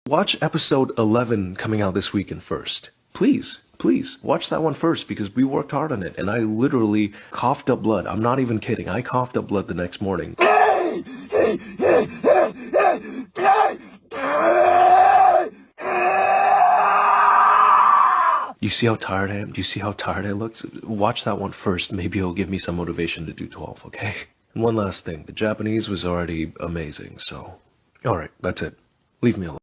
Watch episode 11 coming out this weekend first. Please, please, watch that one first because we worked hard on it and I literally coughed up blood. I'm not even kidding. I coughed up blood the next morning. You see how tired I am? Do you see how tired I look? Watch that one first. Maybe it'll give me some motivation to do 12, okay? And one last thing. The Japanese was already amazing, so... Alright, that's it. Leave me alone.